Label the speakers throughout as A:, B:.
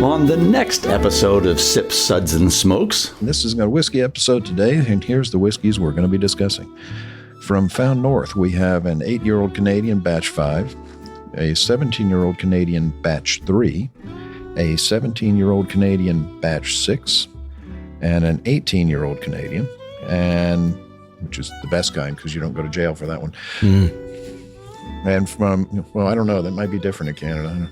A: on the next episode of Sips, Suds, and Smokes.
B: This is a whiskey episode today, and here's the whiskeys we're going to be discussing. From Found North, we have an 8-year-old Canadian Batch 5, a 17-year-old Canadian Batch 3, a 17-year-old Canadian Batch 6, and an 18-year-old Canadian, and which is the best kind because you don't go to jail for that one. And from, well, I don't know, that might be different in Canada.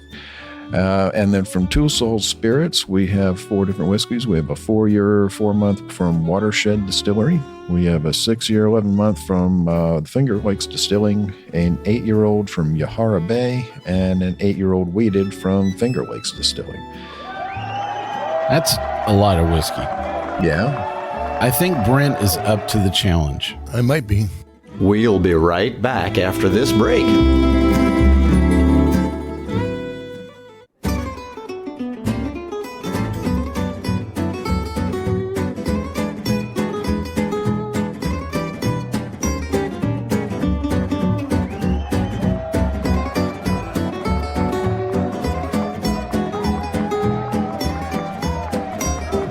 B: And then from Two Souls Spirits, we have 4 different whiskeys. We have a 4-year, 4-month from Watershed Distillery. We have a 6-year, 11-month from the Finger Lakes Distilling, an 8-year-old from Yahara Bay, and an 8-year-old weeded from Finger Lakes Distilling.
C: That's a lot of whiskey.
B: Yeah.
C: I think Brent is up to the challenge.
D: I might be.
A: We'll be right back after this break.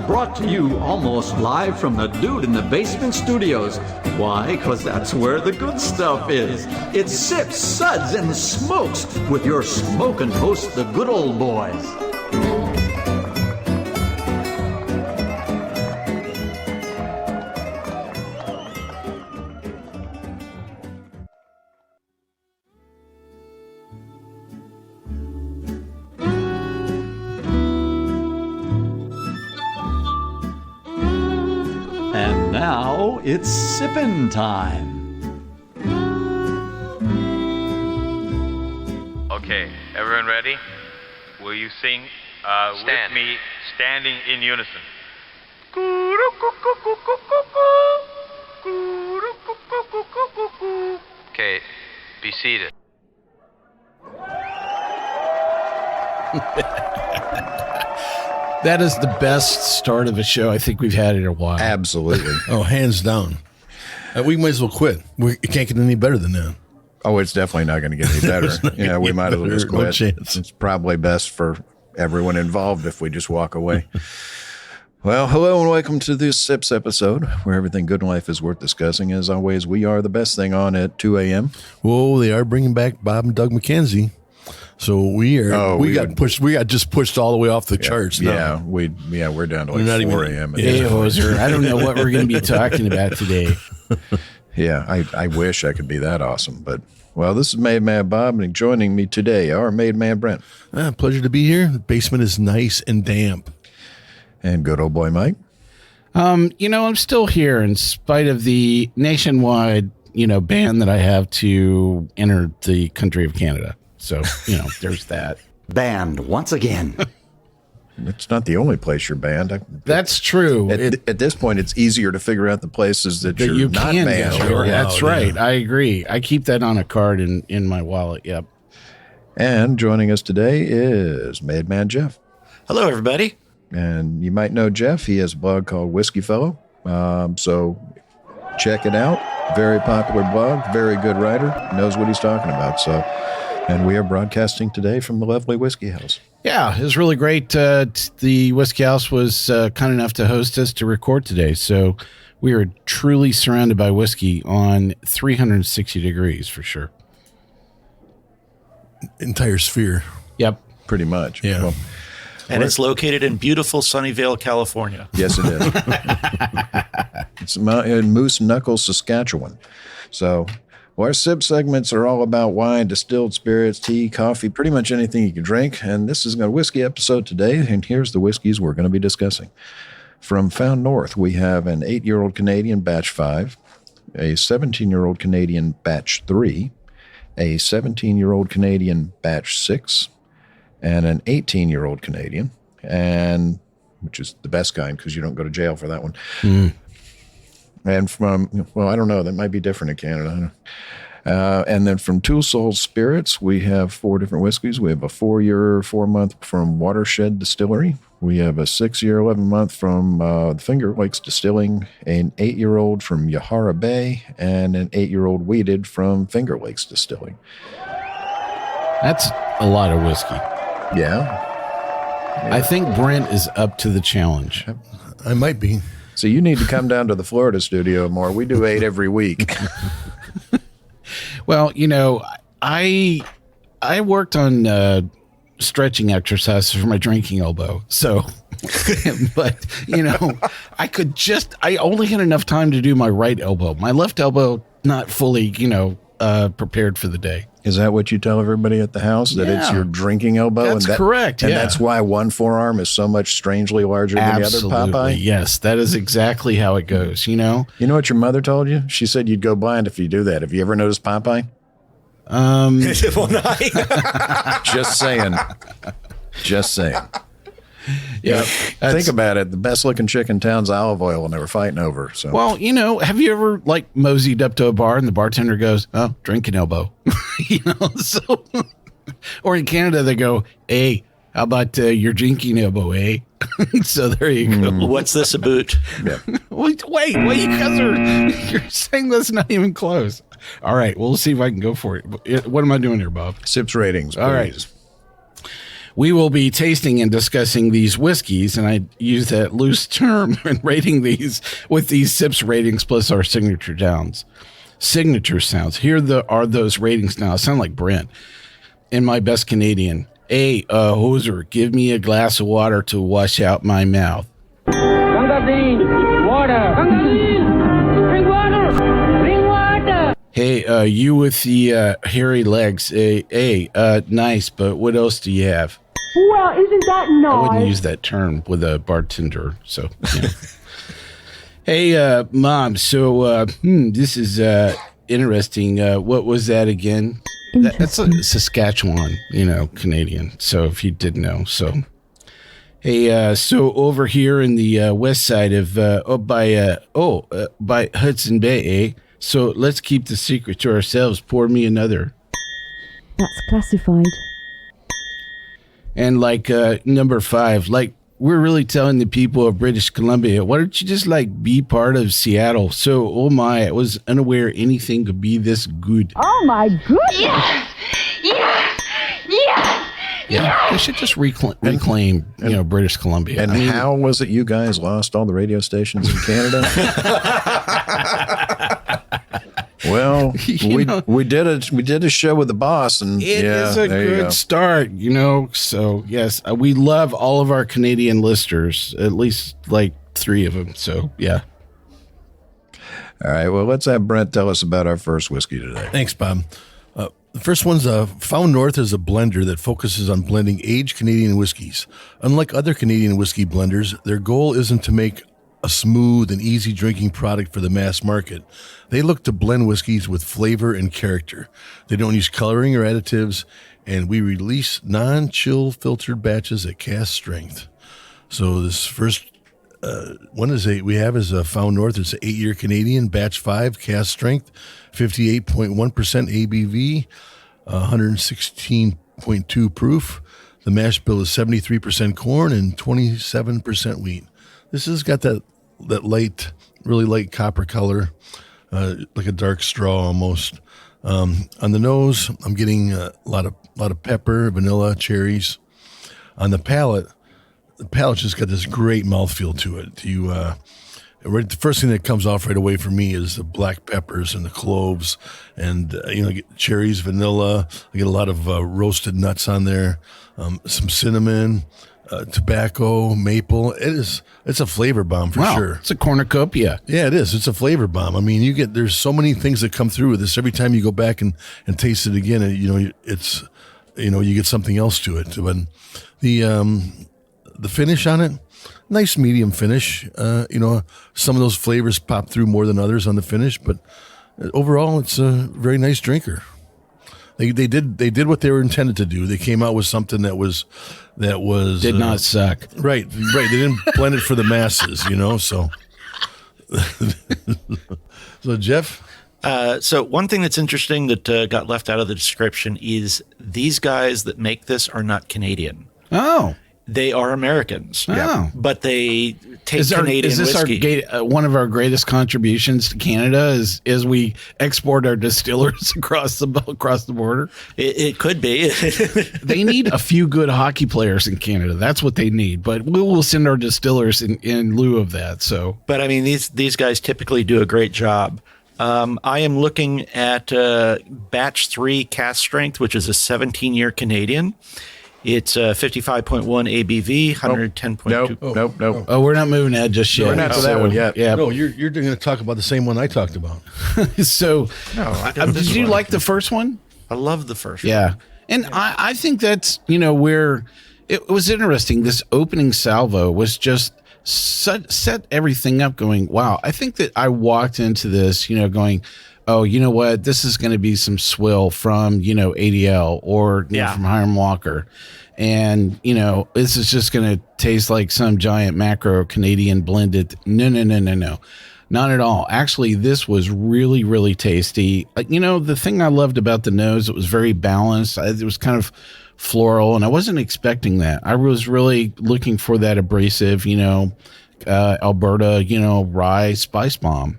A: Brought to you almost live from the Dude in the Basement Studios. Why? Because that's where the good stuff is. It's Sips, Suds, and Smokes with your smoking hosts, the good old boys. And now it's sippin' time.
E: Okay, everyone ready? Will you sing with me, standing in unison? Okay, be seated.
C: That is the best start of a show I think we've had in a while.
B: Absolutely.
D: Oh, hands down. We might as well quit. It can't get any better than that.
B: Oh, it's definitely not going to get any better. Yeah, we might as well just
D: No
B: quit.
D: chance.
B: It's probably best for everyone involved if we just walk away. Well, hello and welcome to this Sips episode where everything good in life is worth discussing. As always, we are the best thing on at 2 a.m.
D: Whoa, they are bringing back Bob and Doug McKenzie. So we are.
B: Oh,
D: we got pushed. We got just pushed all the way off the charts.
B: Yeah,
D: Now.
B: we're down to
D: We're not
B: like 4
D: even-
B: a.m.
C: Hey, hoser, I don't know what we're going to be talking about today.
B: Yeah, I wish I could be that awesome. But, well, this is Made Man Bob, and joining me today are Made Man Brent.
D: Pleasure to be here. The basement is nice and damp.
B: And good old boy Mike.
C: I'm still here in spite of the nationwide, ban that I have to enter the country of Canada. So, there's that.
A: Banned once again.
B: It's not the only place you're banned.
C: That's true.
B: At this point, it's easier to figure out the places that you're
C: you
B: not
C: can
B: banned.
C: go.
D: Wow,
C: That's right. I agree. I keep that on a card in my wallet. Yep.
B: And joining us today is Made Man Jeff.
F: Hello, everybody.
B: And you might know Jeff. He has a blog called Whiskey Fellow. So check it out. Very popular blog. Very good writer. Knows what he's talking about. And we are broadcasting today from the lovely Whiskey House.
C: Yeah, it was really great. The Whiskey House was kind enough to host us to record today. So we are truly surrounded by whiskey on 360 degrees for sure.
D: Entire sphere.
C: Yep.
B: Pretty much.
D: Yeah.
B: Well,
F: And it's located in beautiful Sunnyvale, California.
B: yes, it is. It's in Moose Knuckles, Saskatchewan. So our sip segments are all about wine, distilled spirits, tea, coffee, pretty much anything you can drink. And this is a whiskey episode today. And here's the whiskeys we're going to be discussing. From Found North, we have an 8-year-old Canadian Batch 5, a 17-year-old Canadian Batch 3, a 17-year-old Canadian Batch 6, and an 18-year-old Canadian, and which is the best kind because you don't go to jail for that one. And from, well, I don't know, that might be different in Canada. And then from Two Souls Spirits, we have 4 different whiskeys. We have a 4-year, 4-month from Watershed Distillery. We have a 6-year, 11-month from the Finger Lakes Distilling, an 8-year-old from Yahara Bay, and an 8-year-old weeded from Finger Lakes Distilling.
C: That's a lot of whiskey.
B: Yeah.
C: I think Brent is up to the challenge.
D: I might be.
B: So you need to come down to the Florida studio more. We do 8 every week.
C: Well, I worked on stretching exercises for my drinking elbow. So, but I only had enough time to do my right elbow. My left elbow, not fully, prepared for the day.
B: Is that what you tell everybody at the house, that it's your drinking elbow?
C: That's correct.
B: And that's why one forearm is so much strangely larger than the other, Popeye?
C: Yes, that is exactly how it goes,
B: You know what your mother told you? She said you'd go blind if you do that. Have you ever noticed Popeye? Just saying. Just saying.
C: Yeah.
B: Think about it. The best looking chick in town's olive oil, and they were fighting over. So,
C: well, have you ever moseyed up to a bar and the bartender goes, "Oh, drinking elbow," So, or in Canada they go, "Hey, how about your drinking elbow, eh?" So there you go.
F: What's this about?
B: yeah.
C: Wait, you guys you're saying that's not even close. All right, we'll see if I can go for it. What am I doing here, Bob?
B: Sips ratings. Please.
C: All right. We will be tasting and discussing these whiskeys, and I use that loose term and rating these with these sips ratings plus our signature sounds. Here are those ratings now. I sound like Brent in my best Canadian. Hey, hoser, give me a glass of water to wash out my mouth.
G: Water. Bring water. Bring water.
C: Hey, you with the hairy legs. Hey, nice, but what else do you have?
G: Well, isn't that nice?
C: I wouldn't use that term with a bartender, so. Yeah. Hey, Mom, so this is interesting. What was that again? That's a Saskatchewan, Canadian, so if you didn't know. So, hey, so over here in the west side of, by Hudson Bay, eh? So let's keep the secret to ourselves. Pour me another.
H: That's classified.
C: And number 5, we're really telling the people of British Columbia, why don't you just be part of Seattle? So, oh my, I was unaware anything could be this good.
H: Oh my goodness!
G: Yes! Yes! Yes!
C: Yeah, they should just reclaim British Columbia.
B: And how was it you guys lost all the radio stations in Canada? Well, we did a show with the boss, and
C: it is a good start, So yes, we love all of our Canadian listeners, at least 3 of them. So yeah.
B: All right. Well, let's have Brent tell us about our first whiskey today.
D: Thanks, Bob. The first one's Found North is a blender that focuses on blending aged Canadian whiskeys. Unlike other Canadian whiskey blenders, their goal isn't to make a smooth and easy drinking product for the mass market. They look to blend whiskeys with flavor and character. They don't use coloring or additives, and we release non-chill filtered batches at cask strength. So this first one is a Found North. It's an 8-year Canadian, batch 5, cask strength, 58.1% ABV, 116.2 proof. The mash bill is 73% corn and 27% wheat. This has got that light, really light copper color, like a dark straw almost. On the nose, I'm getting a lot of pepper, vanilla, cherries. On the palate just got this great mouthfeel to it. The first thing that comes off right away for me is the black peppers and the cloves, and I get cherries, vanilla. I get a lot of roasted nuts on there, some cinnamon. Tobacco, maple. It's a flavor bomb for sure.
C: It's a cornucopia.
D: Yeah, it is. It's a flavor bomb. I mean, there's so many things that come through with this. Every time you go back and taste it again, you get something else to it. But the finish on it, nice medium finish. Some of those flavors pop through more than others on the finish, but overall, it's a very nice drinker. They did what they were intended to do. They came out with something that did
C: not suck.
D: Right. They didn't blend it for the masses, So, so Jeff.
F: So one thing that's interesting that got left out of the description is these guys that make this are not Canadian.
C: Oh.
F: They are Americans.
C: Oh.
F: But they take Canadian
C: is this
F: whiskey.
C: one of our greatest contributions to Canada is we export our distillers across the border?
F: It could be.
C: They need a few good hockey players in Canada. That's what they need. But we will send our distillers in lieu of that. So,
F: But I mean, these guys typically do a great job. I am looking at batch 3 cask strength, which is a 17-year Canadian. It's 55.1 ABV, 110.2.
B: Nope.
C: oh, we're not moving that just yet.
B: We're not to that one yet.
C: Yeah.
D: No, you're going to talk about the same one I talked about.
C: So, did you like the first one?
F: I love the first one.
C: Yeah. And I think that's, where it was interesting. This opening salvo was just set everything up going, wow. I think that I walked into this, going, oh, you know what? This is going to be some swill from, ADL or from Hiram Walker. And, this is just going to taste like some giant macro Canadian blended. No. Not at all. Actually, this was really, really tasty. The thing I loved about the nose, it was very balanced. It was kind of floral, and I wasn't expecting that. I was really looking for that abrasive, Alberta, rye spice bomb.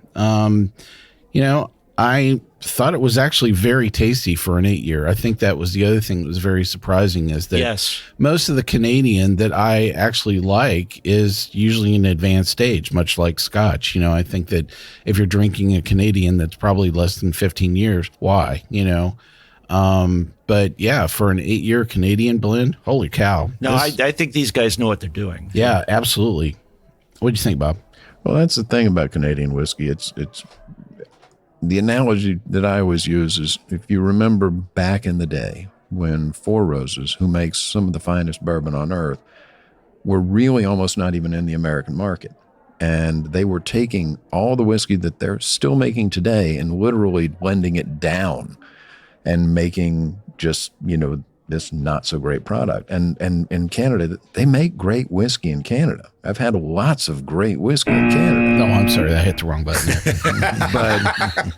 C: I thought it was actually very tasty for an 8-year. I think that was the other thing that was very surprising is that most of the Canadian that I actually like is usually in an advanced stage, much like Scotch. I think that if you're drinking a Canadian that's probably less than 15 years, why, but yeah, for an 8-year Canadian blend, holy cow.
F: No, I think these guys know what they're doing.
C: Yeah, absolutely. What do you think, Bob?
B: Well, that's the thing about Canadian whiskey. It's the analogy that I always use is if you remember back in the day when Four Roses, who makes some of the finest bourbon on earth, were really almost not even in the American market. And they were taking all the whiskey that they're still making today and literally blending it down and making just, this not so great product. And in Canada, they make great whiskey in Canada. I've had lots of great whiskey in Canada.
C: No, I'm sorry, I hit the wrong button there.
B: But,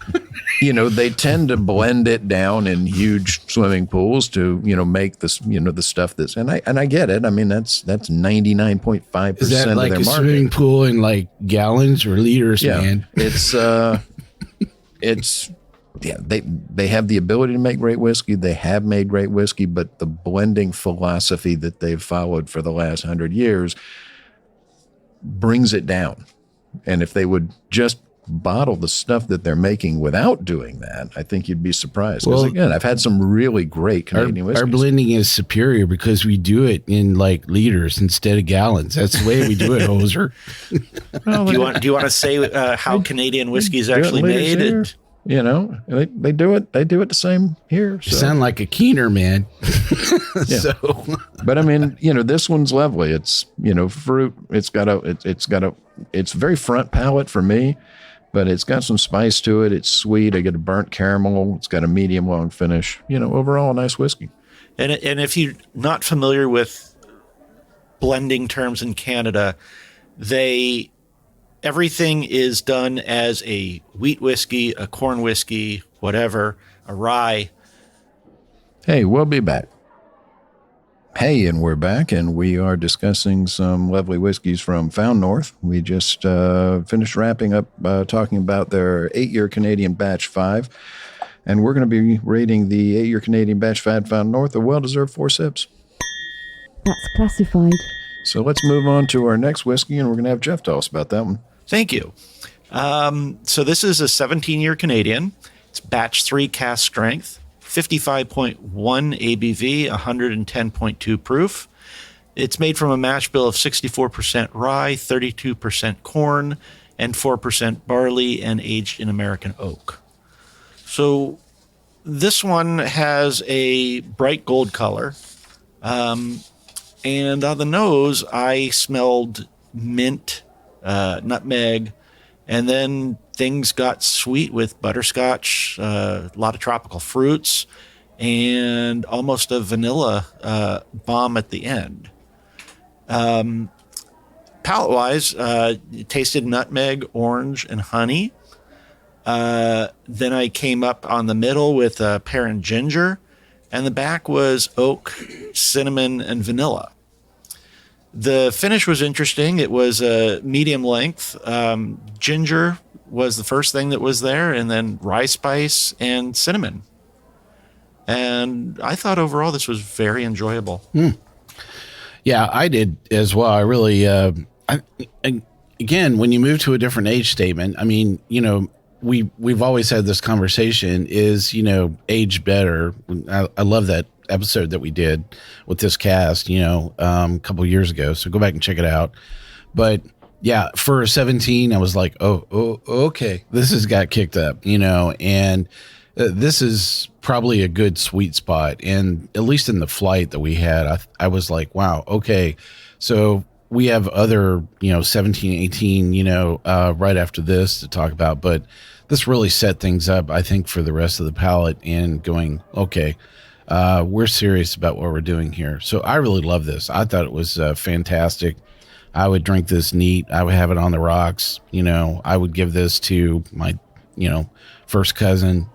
B: they tend to blend it down in huge swimming pools to, make this, the stuff that's, and I get it. I mean, that's 99.5%
C: Is that
B: of
C: like
B: their
C: a
B: market.
C: swimming pool in like gallons or liters, man?
B: They have the ability to make great whiskey. They have made great whiskey, but the blending philosophy that they've followed for the last 100 years brings it down. And if they would just bottle the stuff that they're making without doing that, I think you'd be surprised. Because again, I've had some really great Canadian whiskeys.
C: Our blending is superior because we do it in like liters instead of gallons. That's the way we do it, Hoser.
F: Do you want to say how Canadian whiskey is actually made?
B: They do it. They do it the same here. So.
C: You sound like a keener, man.
B: Yeah. But I mean, this one's lovely. It's fruit. It's very front palate for me, but it's got some spice to it. It's sweet. I get a burnt caramel. It's got a medium long finish. Overall a nice whiskey.
F: And if you're not familiar with blending terms in Canada, everything is done as a wheat whiskey, a corn whiskey, whatever, a rye.
B: Hey, we'll be back. Hey, and we're back, and we are discussing some lovely whiskeys from Found North. We just finished wrapping up talking about their 8-year Canadian Batch 5, and we're going to be rating the 8-year Canadian Batch 5 Found North a well-deserved 4 sips.
H: That's classified.
B: So let's move on to our next whiskey, and we're going to have Jeff tell us about that one.
F: Thank you. So this is a 17-year Canadian. It's batch 3 cask strength, 55.1 ABV, 110.2 proof. It's made from a mash bill of 64% rye, 32% corn, and 4% barley, and aged in American oak. So this one has a bright gold color. And on the nose, I smelled mint, nutmeg, and then things got sweet with butterscotch, a lot of tropical fruits, and almost a vanilla bomb at the end. Palate-wise, it tasted nutmeg, orange, and honey. Then I came up on the middle with pear and ginger, and the back was oak, cinnamon, and vanilla. The finish was interesting. It was a medium length. Ginger was the first thing that was there, and then rye spice and cinnamon. And I thought overall this was very enjoyable.
C: Yeah, I did as well. I really, again, when you move to a different age statement, I mean, we've always had this conversation is, age better. I love that episode that we did with this cast, a couple of years ago. So go back and check it out. But yeah, for 17, I was like, oh, okay, this has got kicked up, and this is probably a good sweet spot. And at least in the flight that we had, I was like, wow, okay. So we have other, 17, 18, right after this to talk about, but this really set things up, I think, for the rest of the palate and going, okay, we're serious about what we're doing here. So I really love this. I thought it was fantastic. I would drink this neat. I would have it on the rocks. I would give this to my, first cousin,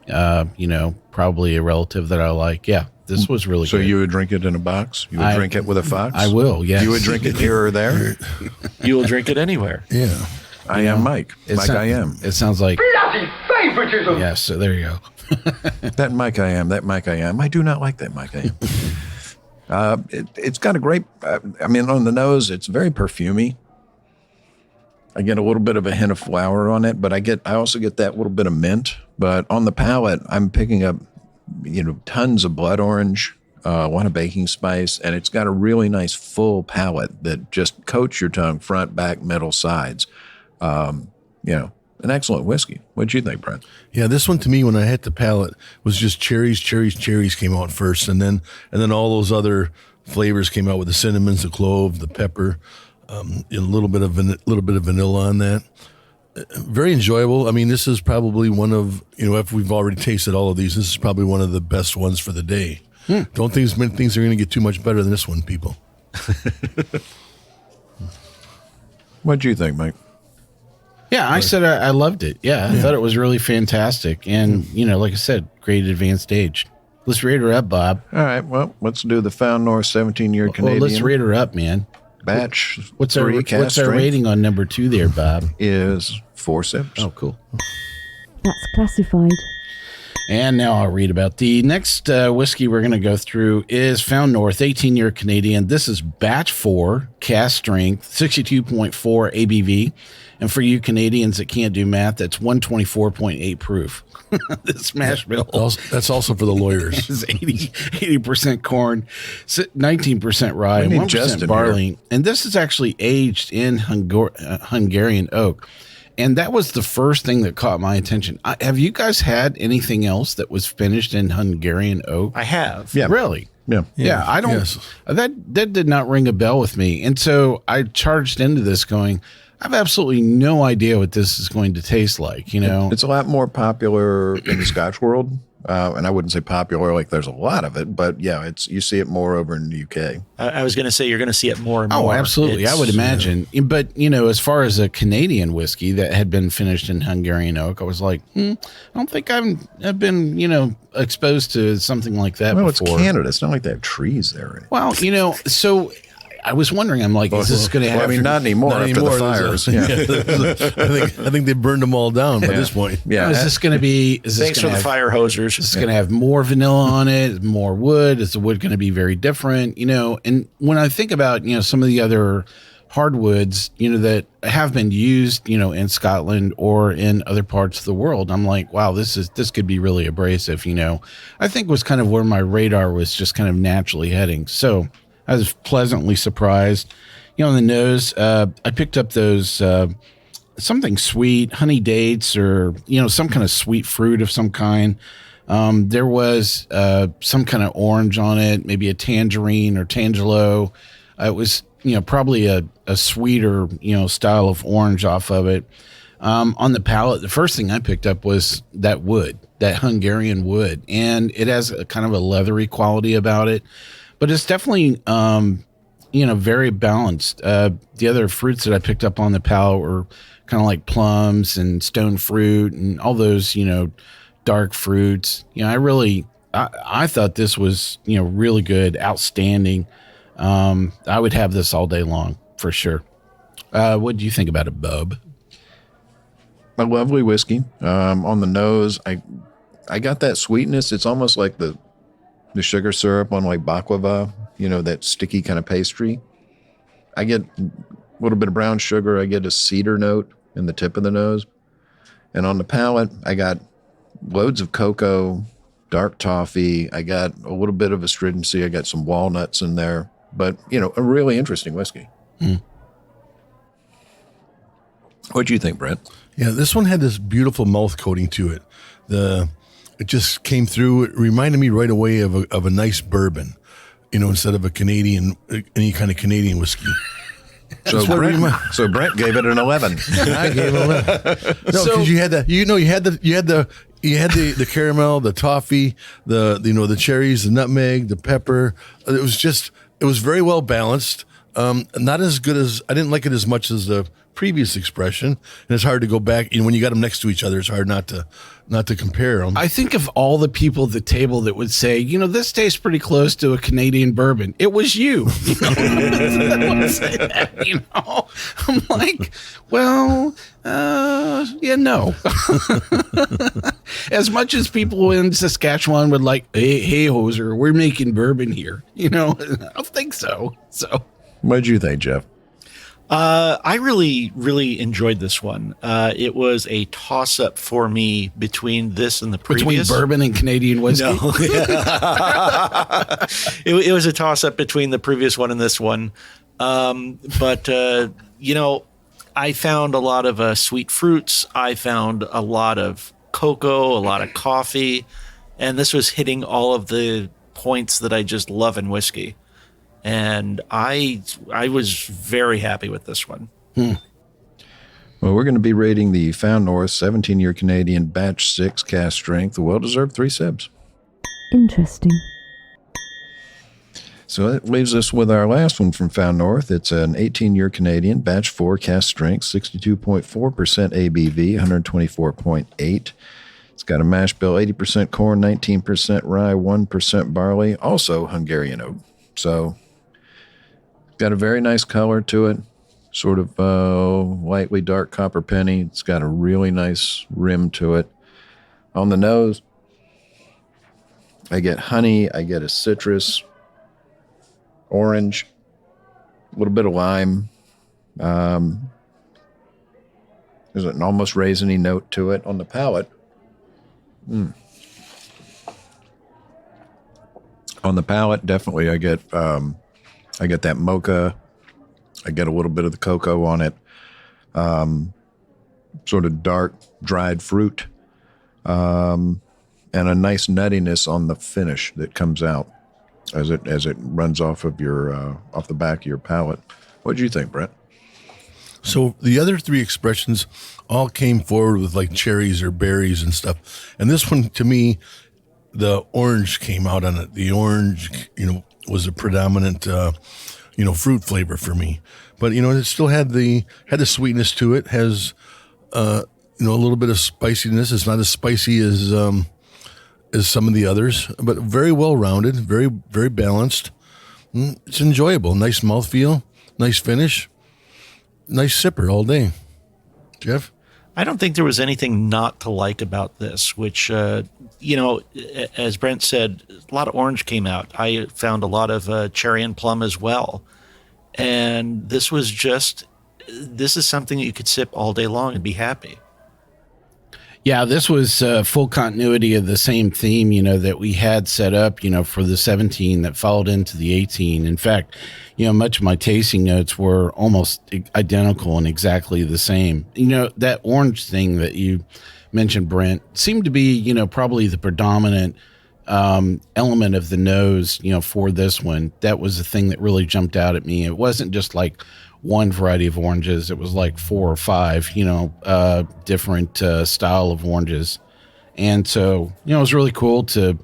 C: probably a relative that I like. Yeah, this was really
B: So
C: good.
B: you would drink it in a box? You would drink it with a fox?
C: I will, yes.
B: You would drink it here or there?
F: You will drink it anywhere.
D: Yeah.
B: I am Mike.
C: It
B: I am.
C: It sounds like,
G: Bloody favoritism!
C: yes, so there you go.
B: That Mike I am. That Mike I am. I do not like that Mike I am. It's got a great, on the nose, it's very perfumey. I get a little bit of a hint of flower on it, but I also get that little bit of mint. But on the palate, I'm picking up, tons of blood orange, a lot of baking spice, and it's got a really nice full palate that just coats your tongue front, back, middle, sides. An excellent whiskey. What'd you think, Brent?
D: Yeah, this one to me, when I hit the palate, was just cherries came out first, and then all those other flavors came out with the cinnamons, the clove, the pepper, a little bit of vanilla on that. Very enjoyable. I mean, this is probably one of, if we've already tasted all of these, this is probably one of the best ones for the day. Don't think many things are going to get too much better than this one, people.
B: What'd you think, Mike?
C: Yeah, I said I loved it. Yeah, I thought it was really fantastic. And, like I said, great advanced age. Let's rate her up, Bob.
B: All right, well, let's do the Found North 17-year Canadian.
C: Well, let's rate her up, man.
B: Batch.
C: What's our rating on number 2 there, Bob?
B: Is 4 sips.
C: Oh, cool.
H: That's classified.
C: And now I'll read about the next whiskey we're going to go through is Found North 18-year Canadian. This is batch 4, cask strength, 62.4 ABV. And for you Canadians that can't do math, that's 124.8 proof. This mash bill.
D: That's also for the lawyers.
C: is 80% corn, 19% rye, and 1% barley. And this is actually aged in Hungarian oak. And that was the first thing that caught my attention. Have you guys had anything else that was finished in Hungarian oak?
F: I have.
B: Yeah.
C: Really?
B: Yeah.
C: I don't.
D: Yes.
C: That did not ring a bell with me. And so I charged into this going, I have absolutely no idea what this is going to taste like,
B: It's a lot more popular in the Scotch world. And I wouldn't say popular like there's a lot of it, but yeah, you see it more over in the UK.
F: I was going to say you're going to see it more and more.
C: Oh, absolutely. I would imagine. But, as far as a Canadian whiskey that had been finished in Hungarian oak, I was like, I don't think I've been, exposed to something like that before.
B: It's Canada. It's not like they have trees there.
C: Well, so I was wondering, I'm like, is this going to happen?
B: Not anymore after the fires.
D: I think they burned them all down by this point.
B: Yeah.
C: Is this going to be?
F: Thanks for the fire hosers.
C: Is this going to have more vanilla on it? More wood? Is the wood going to be very different? And when I think about some of the other hardwoods, that have been used, in Scotland or in other parts of the world, I'm like, wow, this could be really abrasive. I think was kind of where my radar was just kind of naturally heading. So I was pleasantly surprised. On the nose, I picked up those something sweet, honey dates, or some kind of sweet fruit of some kind. There was some kind of orange on it, maybe a tangerine or tangelo. It was probably a sweeter style of orange off of it. On the palate, the first thing I picked up was that wood, that Hungarian wood, and it has a kind of a leathery quality about it. But it's definitely, very balanced. The other fruits that I picked up on the palate were kind of like plums and stone fruit and all those, dark fruits. I thought this was, really good, outstanding. I would have this all day long for sure. What do you think about it, Bub?
B: A lovely whiskey. On the nose, I got that sweetness. It's almost like the sugar syrup on like baklava, that sticky kind of pastry. I get a little bit of brown sugar. I get a cedar note in the tip of the nose. And on the palate, I got loads of cocoa, dark toffee. I got a little bit of astringency. I got some walnuts in there. But, a really interesting whiskey.
C: Mm.
B: What do you think, Brent?
D: Yeah, this one had this beautiful mouth coating to it. It just came through. It reminded me right away of a nice bourbon, instead of any kind of Canadian whiskey.
B: So Brent gave it an 11.
D: I gave it 11. No, because you had that. You had the caramel, the toffee, the cherries, the nutmeg, the pepper. It was very well balanced. Not as good as I didn't like it as much as the previous expression, and it's hard to go back. When you got them next to each other, it's hard not to compare them.
C: I think of all the people at the table that would say, this tastes pretty close to a Canadian bourbon. It was you. That would say that, I'm like, well, yeah, no. As much as people in Saskatchewan would like, hey, hoser, we're making bourbon here. I don't think so. So,
B: what did you think, Jeff?
F: I really, really enjoyed this one. It was a toss-up for me between this and the previous.
C: Between bourbon and Canadian whiskey?
F: No. It was a toss-up between the previous one and this one. But I found a lot of sweet fruits. I found a lot of cocoa, a lot of coffee. And this was hitting all of the points that I just love in whiskey. And I was very happy with this one.
B: Well, we're going to be rating the Found North 17-year Canadian Batch 6 cask strength, well-deserved 3 sibs.
H: Interesting.
B: So that leaves us with our last one from Found North. It's an 18-year Canadian Batch 4 cask strength, 62.4% ABV, 124.8. It's got a mash bill, 80% corn, 19% rye, 1% barley, also Hungarian oak. So got a very nice color to it, sort of lightly dark copper penny. It's got a really nice rim to it. On the nose, I get honey, I get a citrus, orange, a little bit of lime. There's an almost raisiny note to it on the palate. On the palate, definitely I get that mocha. I get a little bit of the cocoa on it. Sort of dark, dried fruit. And a nice nuttiness on the finish that comes out as it runs off of off the back of your palate. What did you think, Brent?
D: So the other 3 expressions all came forward with like cherries or berries and stuff. And this one, to me, the orange came out on it. The orange, was a predominant, fruit flavor for me. But, it still had the sweetness to it, has, a little bit of spiciness. It's not as spicy as some of the others, but very well-rounded, very, very balanced. It's enjoyable. Nice mouthfeel, nice finish, nice sipper all day. Jeff?
F: I don't think there was anything not to like about this, which, as Brent said, a lot of orange came out. I found a lot of cherry and plum as well. And this is something that you could sip all day long and be happy.
C: Yeah, this was full continuity of the same theme, that we had set up, for the 17 that followed into the 18. In fact, much of my tasting notes were almost identical and exactly the same. That orange thing that you mentioned, Brent, seemed to be, probably the predominant element of the nose, for this one. That was the thing that really jumped out at me. It wasn't just like one variety of oranges. It was like 4 or 5, different style of oranges. And so, it was really cool to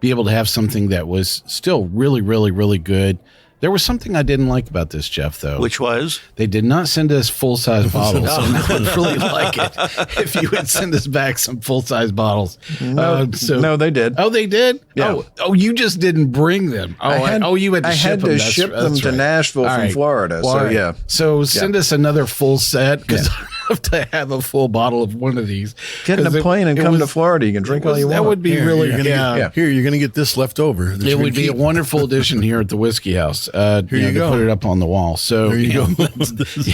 C: be able to have something that was still really, really, really good. There was something I didn't like about this, Jeff, though.
F: Which was?
C: They did not send us full-size bottles, and I would really like it if you would send us back some full-size bottles.
B: No, they did.
C: Oh, they did?
B: Yeah.
C: Oh, you just didn't bring them. Oh, you had to ship them.
B: I had to ship them to Nashville from Florida.
C: Well,
B: so, yeah.
C: So send us another full set, because I have to have a full bottle of one of these.
B: Get in a plane and come to Florida. You can drink all you want.
C: That would be
D: Here,
C: really
D: you're gonna Here, you're going to get this left over.
C: It would be a wonderful addition here at the Whiskey House. Here
D: you go.
C: Put it up on the wall. So
D: there you go.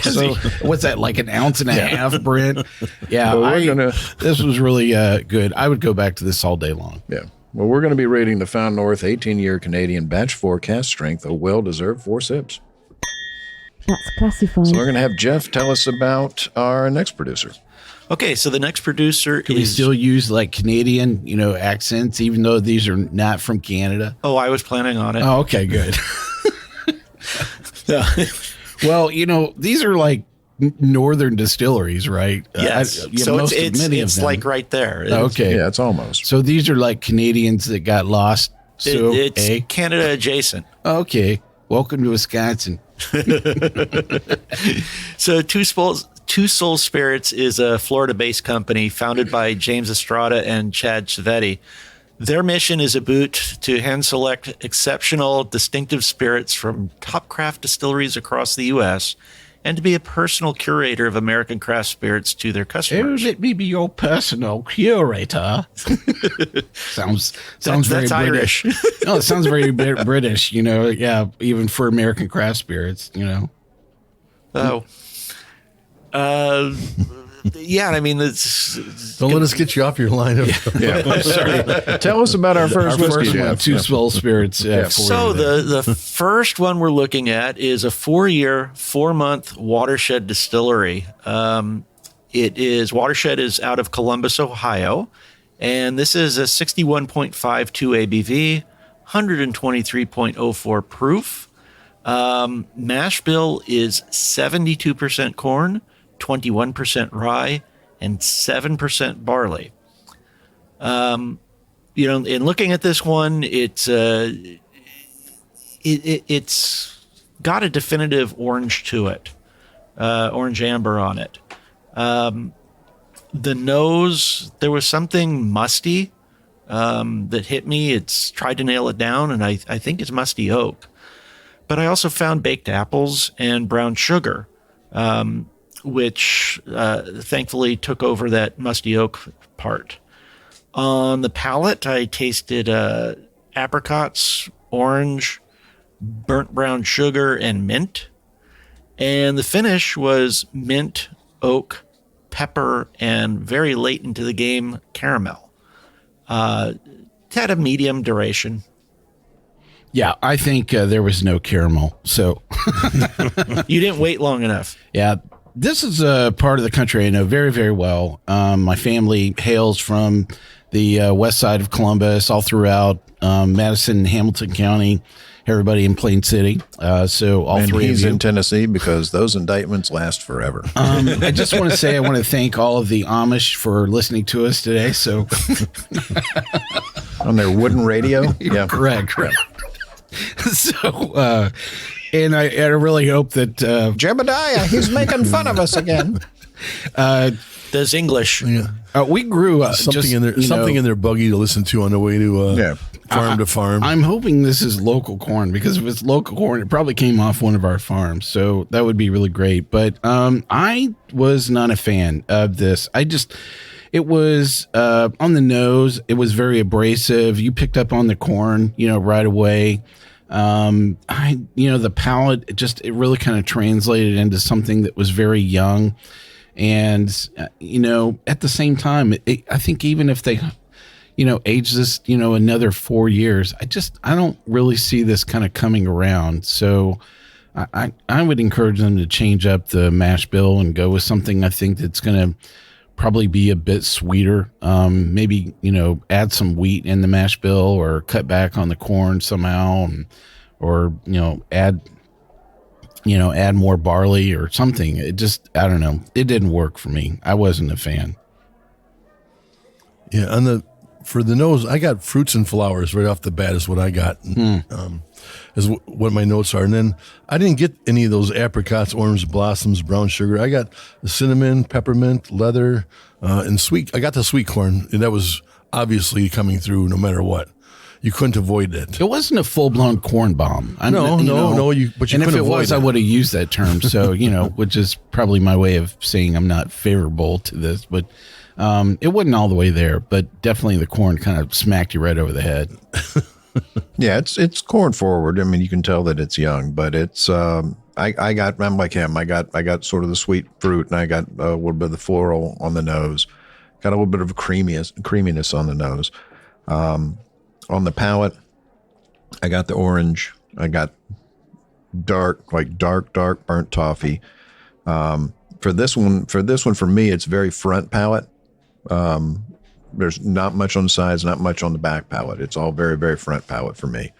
C: So what's that, like an ounce and a half, Brent? Yeah,
B: Well,
C: this was really good. I would go back to this all day long.
B: Yeah. Well, we're going to be rating the Found North 18-year Canadian Batch 4 cask strength, a well-deserved 4 sips.
H: That's classified.
B: So we're going to have Jeff tell us about our next producer.
F: Okay, so the next producer
C: Can we still use like Canadian, accents, even though these are not from Canada?
F: Oh, I was planning on it.
C: Oh, okay, good. Well, these are like northern distilleries, right?
F: Yes. So it's like right there.
C: Okay.
B: Yeah, it's almost.
C: So these are like Canadians that got lost. So
F: It's Canada adjacent.
C: Okay. Welcome to Wisconsin.
F: So Two Soul Spirits is a Florida-based company founded by James Estrada and Chad Civetti. Their mission is to hand select exceptional, distinctive spirits from top craft distilleries across the U.S. and to be a personal curator of American craft spirits to their customers.
C: Let me be your personal curator. sounds very
F: that's
C: British. No, it sounds very British. Yeah, even for American craft spirits.
F: Oh. Yeah, I mean,
D: don't let us get you off your line of.
B: Yeah. Sorry. Tell us about our first whiskey,
C: one, Two Soul Spirits.
F: So the first one we're looking at is a 4-year, 4-month Watershed Distillery. Watershed is out of Columbus, Ohio, and this is a 61.52 ABV, 123.04 proof. Mash bill is 72% corn, 21% rye, and 7% barley. In looking at this one, it's got a definitive orange to it, orange amber on it. The nose, there was something musty that hit me. It's tried to nail it down, and I think it's musty oak. But I also found baked apples and brown sugar, which thankfully took over that musty oak part. On the palate, I tasted apricots, orange, burnt brown sugar, and mint. And the finish was mint, oak, pepper, and very late into the game, caramel. It had a medium duration.
C: Yeah, I think there was no caramel. So
F: you didn't wait long enough.
C: Yeah, this is a part of the country I know very, very well. My family hails from the west side of Columbus, all throughout Madison and Hamilton County, everybody in Plain City. So all three
B: he's
C: of you.
B: in Tennessee because those indictments last forever.
C: I just want to say I want to thank all of the Amish for listening to us today. So
B: on their wooden radio?
C: Yeah, correct. So, and I really hope that
B: Jebediah, he's making fun of us again.
F: Does English?
D: Yeah.
C: We grew
D: something in their buggy to listen to on the way to farm to farm.
C: I'm hoping this is local corn, because if it's local corn, it probably came off one of our farms. So that would be really great. But I was not a fan of this. It was on the nose. It was very abrasive. You picked up on the corn, right away. The palate, it really kind of translated into something that was very young. And, at the same time, I think even if they, age this, another 4 years, I don't really see this kind of coming around. So I would encourage them to change up the mash bill and go with something I think that's going to probably be a bit sweeter. Maybe, add some wheat in the mash bill, or cut back on the corn somehow, or add more barley or something. I don't know. It didn't work for me. I wasn't a fan.
D: Yeah. for the nose, I got fruits and flowers right off the bat is what I got. Is what my notes are. And then I didn't get any of those apricots, orange blossoms, brown sugar. I got the cinnamon, peppermint, leather, and sweet. I got the sweet corn, and that was obviously coming through no matter what. You couldn't avoid it.
C: It wasn't a full-blown corn bomb.
D: But you
C: and
D: couldn't
C: if it
D: avoid
C: was, I would have used that term. So, which is probably my way of saying I'm not favorable to this. But it wasn't all the way there. But definitely the corn kind of smacked you right over the head.
B: Yeah, it's corn forward. I mean, you can tell that it's young, but it's I'm like him. I got sort of the sweet fruit, and I got a little bit of the floral on the nose. Got a little bit of creaminess on the nose. On the palate, I got the orange. I got dark burnt toffee. For this one, for me, it's very front palate. There's not much on the sides, not much on the back palate. It's all very, very front palate for me.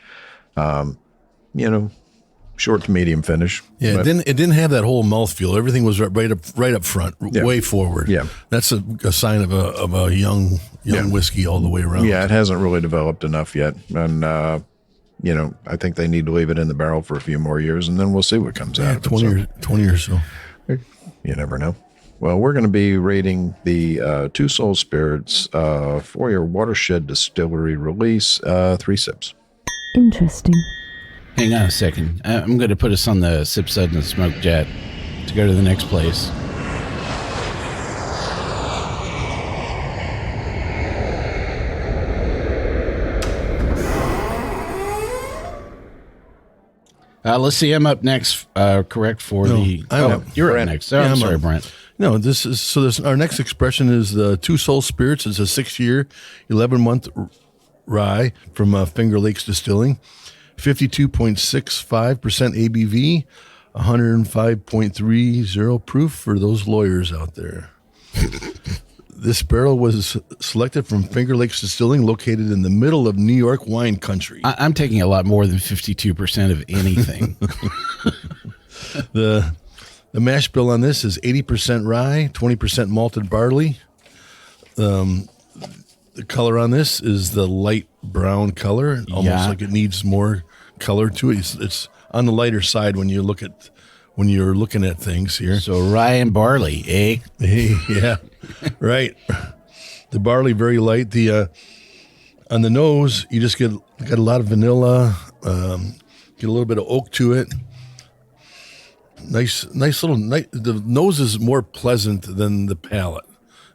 B: Short to medium finish.
D: Yeah, it didn't have that whole mouthfeel. Everything was right up front, way forward.
B: Yeah,
D: that's a sign of a young whiskey all the way around.
B: Yeah, it hasn't really developed enough yet, and I think they need to leave it in the barrel for a few more years, and then we'll see what comes out.
D: 20 or so.
B: You never know. Well, we're going to be rating the Two Soul Spirits for your Watershed Distillery release, 3 sips.
H: Interesting.
C: Hang on a second. I'm going to put us on the sip side and the smoke jet to go to the next place. Let's see. I'm up next. Correct for you're
D: Brent.
C: up next. Oh, I'm sorry, Brent.
D: No, our next expression is the Two Soul Spirits. It's a 6-year, 11-month rye from Finger Lakes Distilling. 52.65% ABV, 105.30 proof for those lawyers out there. This barrel was selected from Finger Lakes Distilling, located in the middle of New York wine country.
C: I'm taking a lot more than 52% of anything.
D: The mash bill on this is 80% rye, 20% malted barley. The color on this is the light brown color, almost like it needs more color to it. It's on the lighter side when you're looking at things here.
C: So rye and barley, eh?
D: Yeah, right. The barley very light. The on the nose, you just got a lot of vanilla. Get a little bit of oak to it. Nice little. The nose is more pleasant than the palate.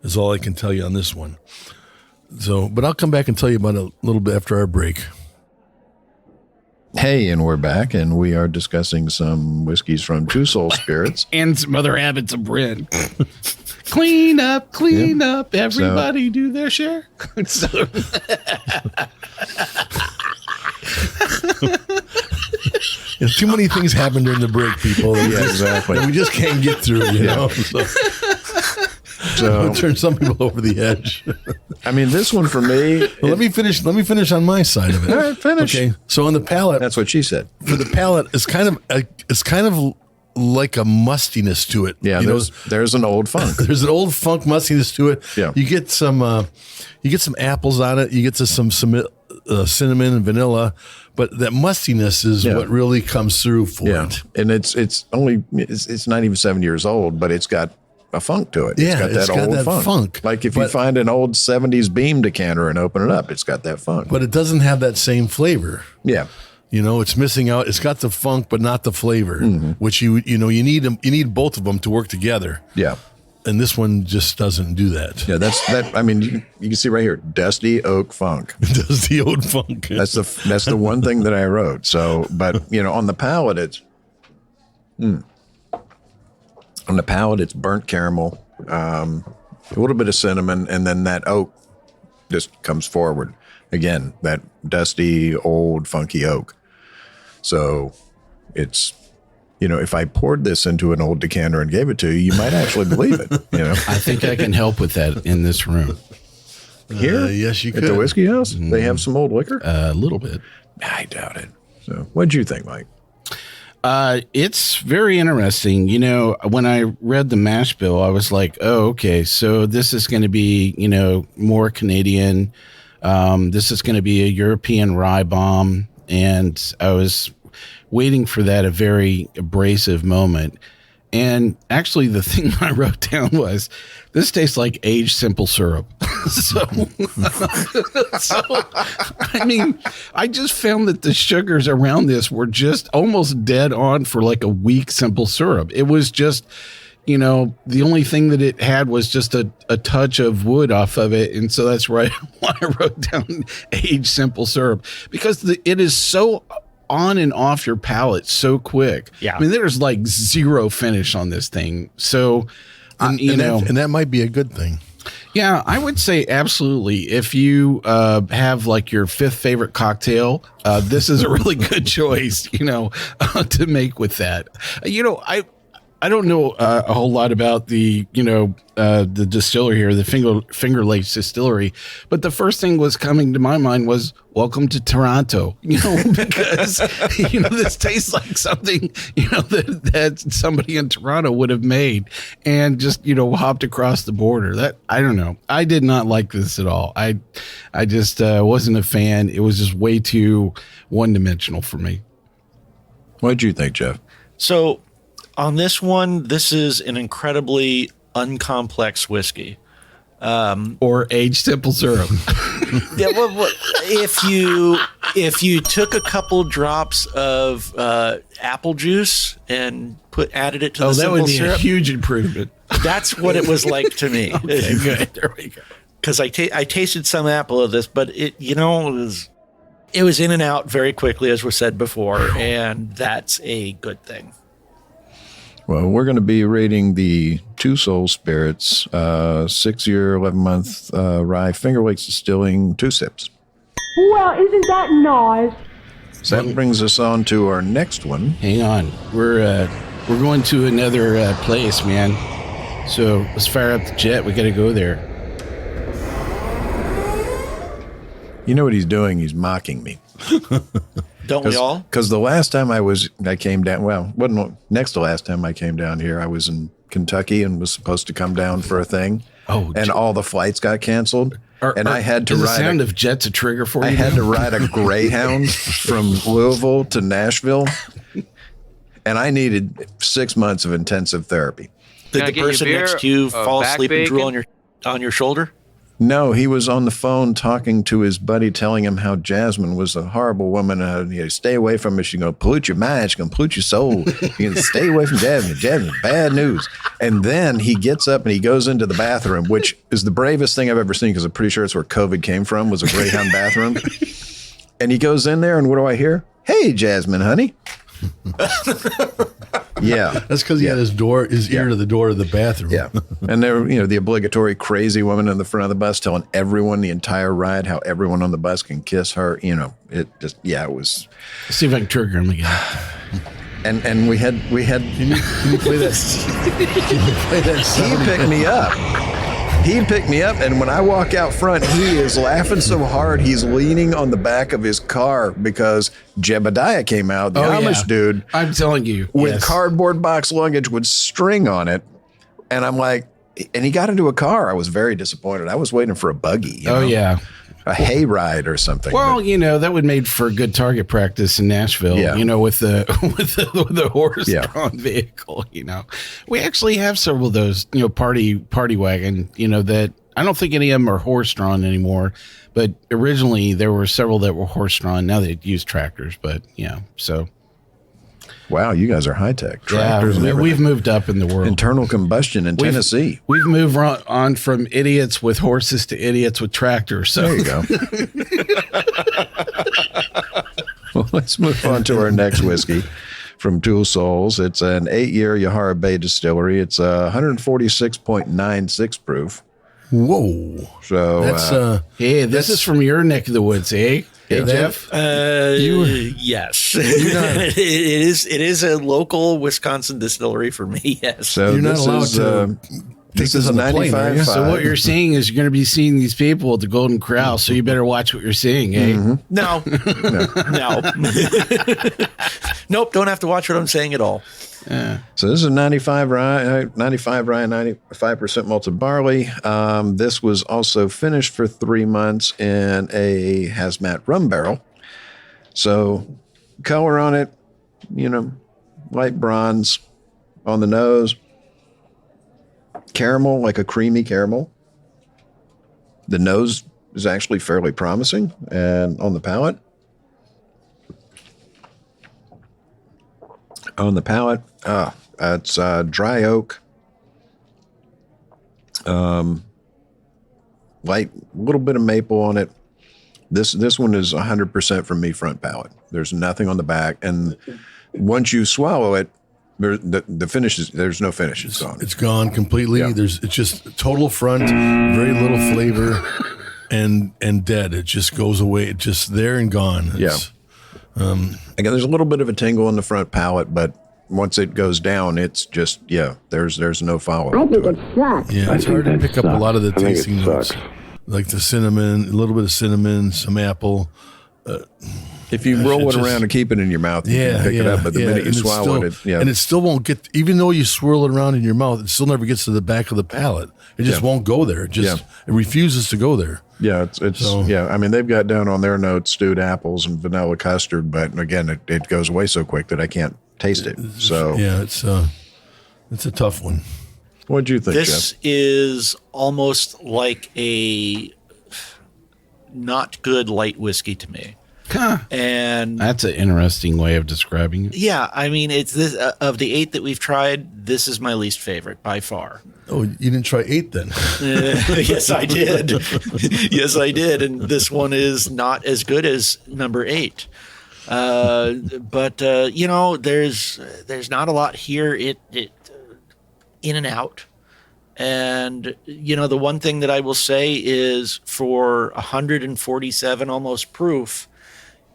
D: Is all I can tell you on this one. So, but I'll come back and tell you about it a little bit after our break.
B: Hey, and we're back, and we are discussing some whiskeys from Two Soul Spirits.
C: And some other habits of Brent. Clean up, everybody do their share.
D: Too many things happen during the break, people.
B: Yeah, exactly.
D: We just can't get through, you know. So it'll turn some people over the edge.
B: I mean, this one for me.
D: Well, let me finish on my side of it.
B: All right, finish.
D: Okay. So on the palate,
B: that's what she said.
D: For the palate, it's kind of like a mustiness to it.
B: Yeah, there's an old funk.
D: There's an old funk mustiness to it.
B: Yeah.
D: You get some apples on it. You get some cinnamon and vanilla, but that mustiness is what really comes through for it. And
B: it's not even 7 years old, but it's got a funk to it.
D: Yeah,
B: it's got that old funk. Like if you find an old 70s Beam decanter and open it up, it's got that funk.
D: But it doesn't have that same flavor.
B: Yeah.
D: You know, it's missing out. It's got the funk, but not the flavor, which you need both of them to work together.
B: Yeah.
D: And this one just doesn't do that.
B: Yeah, that. I mean, you can see right here, dusty oak funk.
D: Dusty oak funk.
B: That's the one thing that I wrote. So, but on the palate, it's burnt caramel, a little bit of cinnamon, and then that oak just comes forward again. That dusty old funky oak. So, it's. If I poured this into an old decanter and gave it to you, you might actually believe it.
C: I think I can help with that in this room.
B: Here?
D: Yes, you could.
B: At the whiskey house? They have some old liquor?
C: A little bit.
B: I doubt it. So what'd you think, Mike?
C: It's very interesting. When I read the mash bill, I was like, oh, okay, so this is going to be, more Canadian. This is going to be a European rye bomb, and I was waiting for that, a very abrasive moment. And actually, the thing I wrote down was, this tastes like aged simple syrup. so, I mean, I just found that the sugars around this were just almost dead on for like a weak simple syrup. It was just, the only thing that it had was just a touch of wood off of it. And so that's why I wrote down aged simple syrup, because it is so on and off your palate so quick.
F: Yeah.
C: I mean, there's like zero finish on this thing. So,
D: and that might be a good thing.
C: Yeah, I would say absolutely. If you have like your fifth favorite cocktail, this is a really good choice, to make with that. I don't know a whole lot about the distillery here, the Finger Lakes Distillery, but the first thing was coming to my mind was welcome to Toronto, because, this tastes like something, that somebody in Toronto would have made and just, hopped across the border. I don't know. I did not like this at all. I just wasn't a fan. It was just way too one-dimensional for me.
B: What did you think, Jeff?
F: So on this one, this is an incredibly uncomplex whiskey.
C: Or aged simple syrup.
F: Yeah, well, if you took a couple drops of apple juice and added it to the simple
C: that would be
F: syrup,
C: a huge improvement.
F: that's what it was like to me.
C: Okay, good. There we go.
F: Because I tasted some apple of this, but it was in and out very quickly, as was said before, and that's a good thing.
B: Well, we're going to be rating the Two Soul Spirits 6-year, 11-month rye Finger Lakes Distilling 2 sips.
G: Well, isn't that nice?
B: So that brings us on to our next one.
C: Hang on. We're going to another place, man. So let's fire up the jet. We got to go there.
B: You know what he's doing? He's mocking me.
F: Don't we all?
B: Because the last time I came down, well, wasn't next to last time I came down here, I was in Kentucky and was supposed to come down for a thing.
C: Oh,
B: and all the flights got canceled. I had to
C: ride. The
B: ride
C: sound of jets a trigger for you?
B: I had to ride a Greyhound from Louisville to Nashville, and I needed 6 months of intensive therapy.
F: Did the person next to you fall asleep and drool on your shoulder?
B: No, he was on the phone talking to his buddy, telling him how Jasmine was a horrible woman. Stay away from her. She's going to pollute your mind. She's going to pollute your soul. You can stay away from Jasmine. Jasmine, bad news. And then he gets up and he goes into the bathroom, which is the bravest thing I've ever seen, because I'm pretty sure it's where COVID came from, was a Greyhound bathroom. And he goes in there, and what do I hear? Hey, Jasmine, honey. Yeah,
D: that's because he had his ear to the door of the bathroom.
B: Yeah, and there, the obligatory crazy woman in the front of the bus telling everyone the entire ride how everyone on the bus can kiss her. It just, it was.
C: Let's see if I can trigger him again.
B: And we had. Can you play that? Can you play that? He picked me up. He picked me up, and when I walk out front, he is laughing so hard he's leaning on the back of his car because Jebediah came out, the Amish dude.
C: I'm telling you.
B: With cardboard box luggage with string on it. And I'm like, and he got into a car. I was very disappointed. I was waiting for a buggy. A hayride or something.
C: Well, that would make for good target practice in Nashville. Yeah. With the horse-drawn vehicle. We actually have several of those. Party wagon. That I don't think any of them are horse-drawn anymore. But originally there were several that were horse-drawn. Now they use tractors. But so.
B: Wow, you guys are high tech. Tractors and everything.
C: We've moved up in the world.
B: Internal combustion in Tennessee.
C: We've moved on from idiots with horses to idiots with tractors. So.
B: There you go. Well, let's move on to our next whiskey from Two Souls. It's an 8-year Yahara Bay distillery. It's 146.96 proof.
D: Whoa.
B: So
D: that's
C: this is from your neck of the woods, eh? Hey, Jeff?
F: Yes. It is a local Wisconsin distillery for me, yes.
B: So
D: you're not allowed to
B: this is a 95.
C: So what you're seeing is you're going to be seeing these people at the Golden Corral, so you better watch what you're seeing, eh?
B: Mm-hmm.
F: No. Nope, don't have to watch what I'm saying at all.
B: So this is a 95 rye, 95% malted barley. This was also finished for 3 months in a hazmat rum barrel. So color on it, light bronze on the nose, caramel, like a creamy caramel. The nose is actually fairly promising, and on the palate, it's dry oak, light, a little bit of maple on it. This one is 100% from me front palate. There's nothing on the back, and once you swallow it, the finish is, there's no finish. It's gone.
D: It's gone completely.
B: Yeah.
D: It's just total front, very little flavor, and dead. It just goes away. It's just there and gone. It's,
B: Again, there's a little bit of a tingle in the front palate, but once it goes down, it's just there's no follow.
G: I think it sucks.
D: Yeah, it's hard to pick up a lot of the tasting notes, like the cinnamon, a little bit of cinnamon, some apple.
B: If you roll it around and keep it in your mouth, you can pick it up. But the minute you swallow it,
D: and it still won't get. Even though you swirl it around in your mouth, it still never gets to the back of the palate. It just won't go there. It just it refuses to go there.
B: Yeah, I mean, they've got down on their notes stewed apples and vanilla custard, but again, it goes away so quick that I can't taste it. So
D: yeah, it's a tough one.
B: What'd you think,
F: This
B: Jeff?
F: is almost like a not good light whiskey to me. And
C: That's an interesting way of describing it.
F: yeah, I mean, it's this of the 8 that we've tried, this is my least favorite by far.
D: Oh, you didn't try 8 then?
F: Yes, I did. Yes, I did. And this one is not as good as number 8. But there's not a lot here. It in and out. And, the one thing that I will say is for 147 almost proof,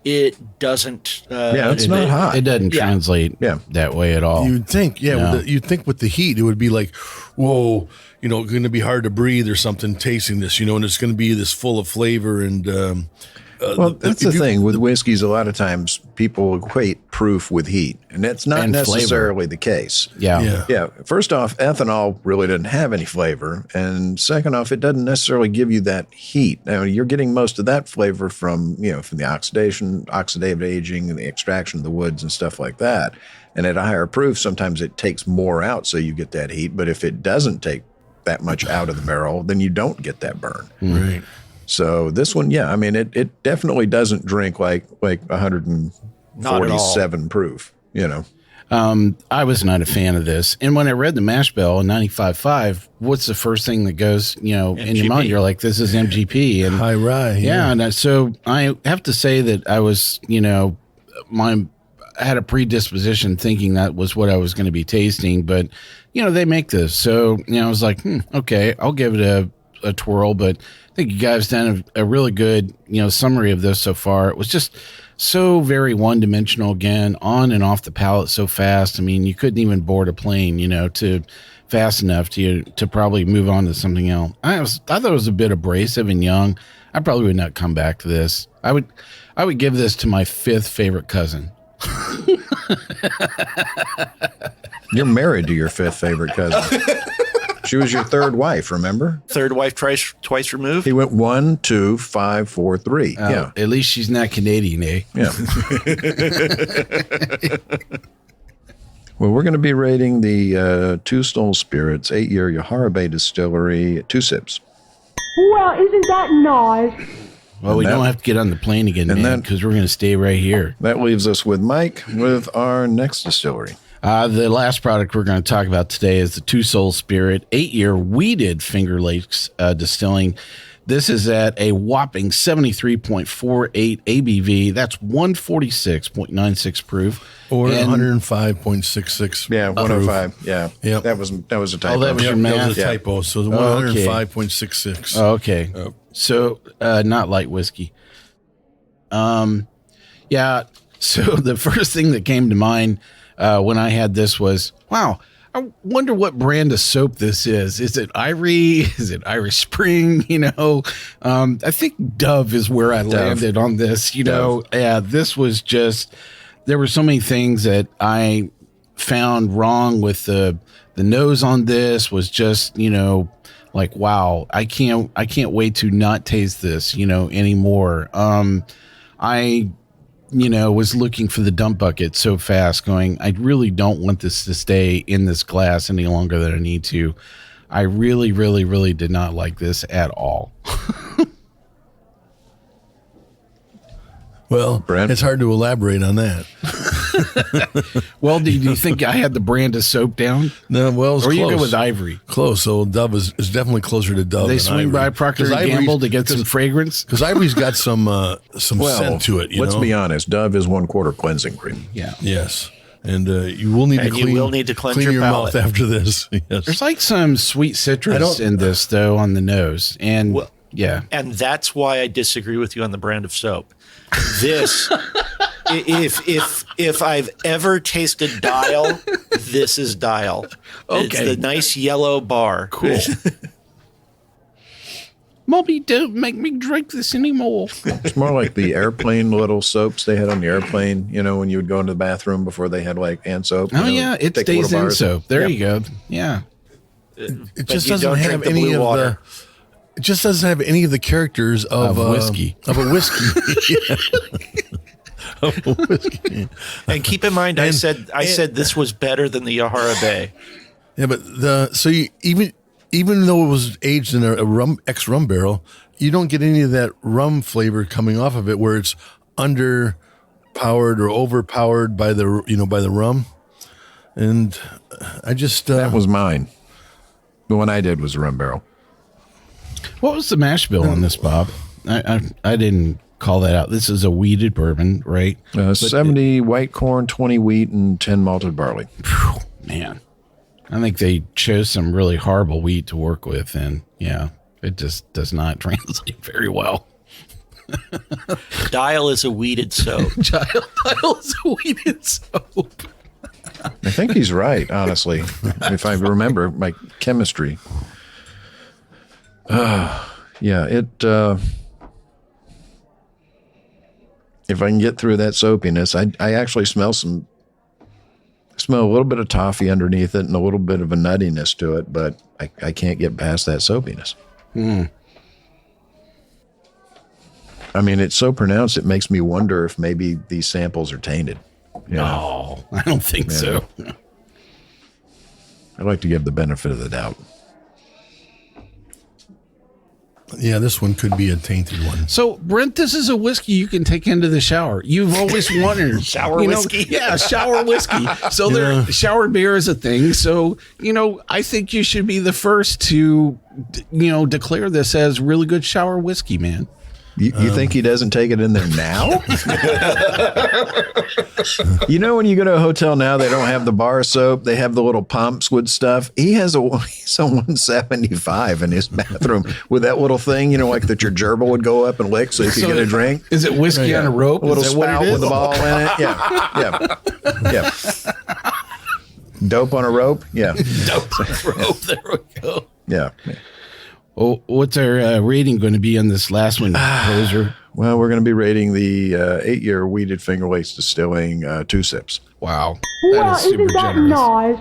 F: it doesn't.
B: It's not hot.
C: It doesn't translate that way at all.
D: You'd think, you'd think with the heat, it would be like, whoa, going to be hard to breathe or something tasting this, and it's going to be this full of flavor. And
B: well, that's the thing with whiskeys. A lot of times people equate proof with heat, and that's not necessarily the case.
C: Yeah.
B: First off, ethanol really doesn't have any flavor, and second off, it doesn't necessarily give you that heat. Now, you're getting most of that flavor from the oxidative aging, and the extraction of the woods and stuff like that. And at a higher proof, sometimes it takes more out, so you get that heat. But if it doesn't take that much out of the barrel, then you don't get that burn.
D: Right.
B: So this one, I mean, it definitely doesn't drink like 147 proof,
C: I was not a fan of this. And when I read the mash bill in 95.5, what's the first thing that goes, in your mind? You're like, this is MGP. And
D: high rye.
C: Yeah. And so I have to say that I was, I had a predisposition thinking that was what I was going to be tasting. But, they make this. So, I was like, okay, I'll give it a twirl. But I think you guys done a really good, summary of this so far. It was just so very one-dimensional again, on and off the palate so fast. I mean, you couldn't even board a plane, to fast enough to probably move on to something else. I thought it was a bit abrasive and young. I probably would not come back to this. I would give this to my 5th favorite cousin.
B: You're married to your 5th favorite cousin. She was your 3rd wife, remember?
F: 3rd wife twice removed.
B: He went 1, 2, 5, 4, 3. Yeah.
C: At least she's not Canadian, eh?
B: Yeah. Well, we're going to be rating the Two Stole Spirits 8-year Yahara Bay Distillery 2 sips.
G: Well, isn't that nice?
C: Well, we don't have to get on the plane again, man, because we're going to stay right here.
B: That leaves us with Mike with our next distillery.
C: The last product we're going to talk about today is the Two Soul Spirit 8-year weeded Finger Lakes Distilling. This is at a whopping 73.48 ABV. That's 146.96 proof.
D: Or 105.66.
B: Yeah, 105. Yeah.
D: Yep.
B: That was a typo.
C: Oh, that was your math?
D: That was a typo. So it's 105.66.
C: Oh, okay. So not light whiskey. Yeah. So the first thing that came to mind when I had this was, wow, I wonder what brand of soap this is. Is it Ivory? Is it Irish Spring? I think Dove is where I landed on this. Yeah, this was just, there were so many things that I found wrong with the nose on this was just, like, wow, I can't wait to not taste this, anymore. I was looking for the dump bucket so fast, going, I really don't want this to stay in this glass any longer than I need to. I really, really, really did not like this at all.
D: Well,
B: Brent?
D: It's hard to elaborate on that.
C: Well, do you think I had the brand of soap down?
D: No, well, it's
C: Or
D: close.
C: you go with Ivory?
D: Close. So Dove is definitely closer to Dove.
C: They
D: than
C: swing
D: Ivory.
C: by Procter
D: 'Cause
C: &
D: Ivory's-
C: Gamble to get some fragrance?
D: Because Ivory's got some scent to it.
B: Let's
D: know?
B: be honest. Dove is 1/4 cleansing cream.
C: Yeah.
D: Yes. And you will need
F: And
D: to
F: you
D: clean,
F: will need to cleanse
D: clean
F: your
D: mouth
F: palate.
D: after this. Yes.
C: There's like some sweet citrus in this, though, on the nose. And
F: Well,
C: yeah.
F: And that's why I disagree with you on the brand of soap. This, if I've ever tasted Dial, this is Dial. It's
C: Okay.
F: the nice yellow bar.
C: Cool. Mommy, don't make me drink this anymore.
B: It's more like the airplane little soaps they had on the airplane, when you would go into the bathroom before they had like hand soap.
C: Oh, yeah. It's
B: thick little
C: Days In
B: bars.
C: soap. There
B: Yep.
C: you go. Yeah.
D: It just
F: you
D: doesn't
F: don't
D: have
F: drink the
D: any
F: blue
D: of
F: water.
D: It just doesn't have any of the characters of
C: whiskey.
D: Of a whiskey. Of a whiskey.
F: And keep in mind, I
D: And-
F: said this was better than the Yahara Bay.
D: Yeah, but even though it was aged in a rum barrel, you don't get any of that rum flavor coming off of it, where it's underpowered or overpowered by the rum. And I just
B: That was mine. The one I did was a rum barrel.
C: What was the mash bill on this, Bob? I didn't call that out. This is a wheated bourbon, right?
B: 70 white corn, 20 wheat, and 10 malted barley.
C: Phew, man, I think they chose some really horrible wheat to work with, and yeah, it just does not translate very well.
F: Dial is a weeded soap.
C: Dial is a wheated soap.
B: I think he's right, honestly, if I remember my chemistry. If I can get through that soapiness, I actually smell a little bit of toffee underneath it and a little bit of a nuttiness to it, but I can't get past that soapiness. I mean, it's so pronounced, it makes me wonder if maybe these samples are tainted.
C: No, I don't think so.
B: I like to give the benefit of the doubt.
D: Yeah, this one could be a tainted one.
C: So, Brent, this is a whiskey you can take into the shower. You've always wanted
F: Shower whiskey?
C: Yeah, shower whiskey. So, shower beer is a thing. So, I think you should be the first to, declare this as really good shower whiskey, man.
B: You think he doesn't take it in there now? When you go to a hotel now, they don't have the bar soap. They have the little pumps with stuff. He's a 175 in his bathroom with that little thing, like that your gerbil would go up and lick so you could get a drink.
C: Is it whiskey on a rope?
B: A little
C: Is that what it
B: spout
C: is?
B: with a ball in it. Yeah. Dope on a rope. Yeah.
C: Dope on a rope. There we go.
B: Yeah.
C: Oh, what's our rating going to be on this last one, Poser?
B: Well, we're going to be rating the 8-year Weeded Finger Lakes Distilling 2 sips.
C: Wow.
G: Well,
C: That is super
G: isn't that
C: generous.
G: nice?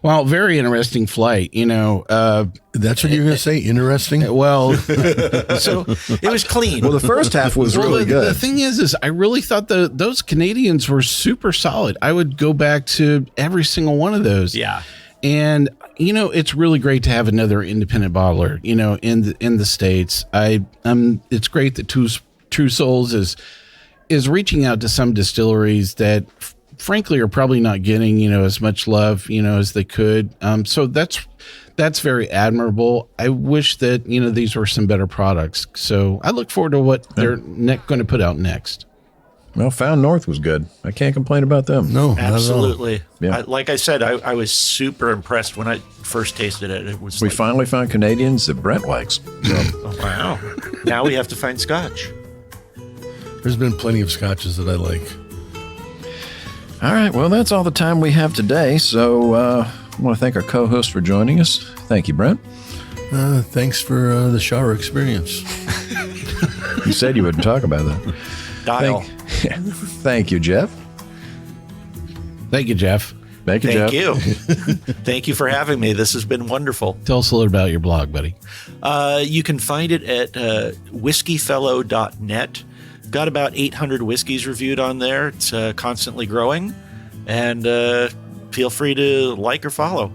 C: Well, very interesting flight.
D: That's what you're going to say? Interesting?
C: Well, so
F: It was clean.
B: Well, the first half was really
C: the
B: good.
C: thing is I really thought those Canadians were super solid. I would go back to every single one of those.
F: Yeah.
C: And it's really great to have another independent bottler, in the States. It's great that True Souls is reaching out to some distilleries that frankly are probably not getting, as much love, as they could. So that's very admirable. I wish that, these were some better products. So I look forward to what they're going to put out next.
B: Well, Found North was good. I can't complain about them.
D: No, not at all.
F: Absolutely.
B: Yeah.
F: Like I said, I was super impressed when I first tasted it. It was
B: We
F: like,
B: finally found Canadians that Brent likes. So,
F: oh, wow. Now we have to find scotch.
D: There's been plenty of scotches that I like.
B: all right. Well, that's all the time we have today. So I want to thank our co-host for joining us. Thank you, Brent.
D: Thanks for the shower experience.
B: You said you wouldn't talk about that.
F: Dial.
B: Thank you, Jeff.
C: Thank you, Jeff.
B: Thank you,
F: Thank
B: Jeff.
F: you. Thank you for having me. This has been wonderful.
C: Tell us a little about your blog, buddy.
F: You can find it at whiskeyfellow.net. Got about 800 whiskeys reviewed on there. It's constantly growing. And feel free to like or follow.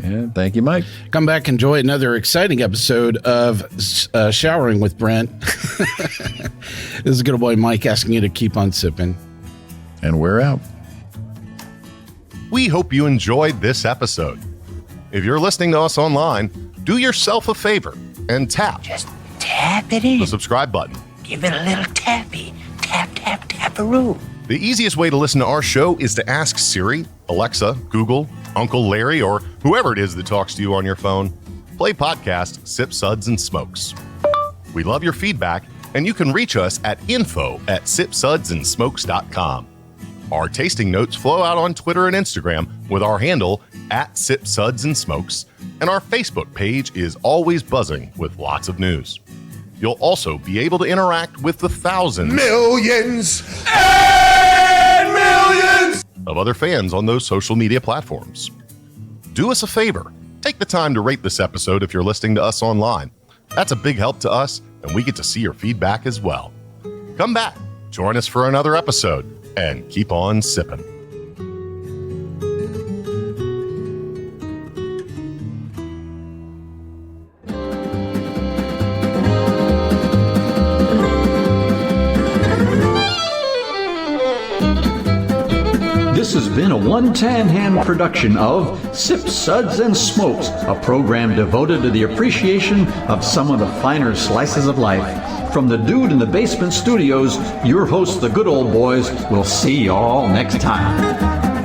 B: Yeah, thank you, Mike.
C: Come back, enjoy another exciting episode of Showering with Brent. This is good old boy Mike asking you to keep on sipping.
B: And we're out.
I: We hope you enjoyed this episode. If you're listening to us online, do yourself a favor and tap
J: Tap it in.
I: the subscribe button.
J: Give it a little tappy. Tap, tap, tap-a-roo.
I: The easiest way to listen to our show is to ask Siri, Alexa, Google, Uncle Larry, or whoever it is that talks to you on your phone. Play podcast Sip Suds and Smokes. We love your feedback, and you can reach us at info@sipsudsandsmokes.com. Our tasting notes flow out on Twitter and Instagram with our handle @SipSudsAndSmokes, and our Facebook page is always buzzing with lots of news. You'll also be able to interact with the thousands,
K: Millions and millions
I: of other fans on those social media platforms. Do us a favor. Take the time to rate this episode if you're listening to us online. That's a big help to us, and we get to see your feedback as well. Come back, join us for another episode, and keep on sipping.
A: This has been a One Tan Hand production of Sip Suds and Smokes, a program devoted to the appreciation of some of the finer slices of life. From the Dude in the Basement Studios, your hosts, the good old boys, will see y'all next time.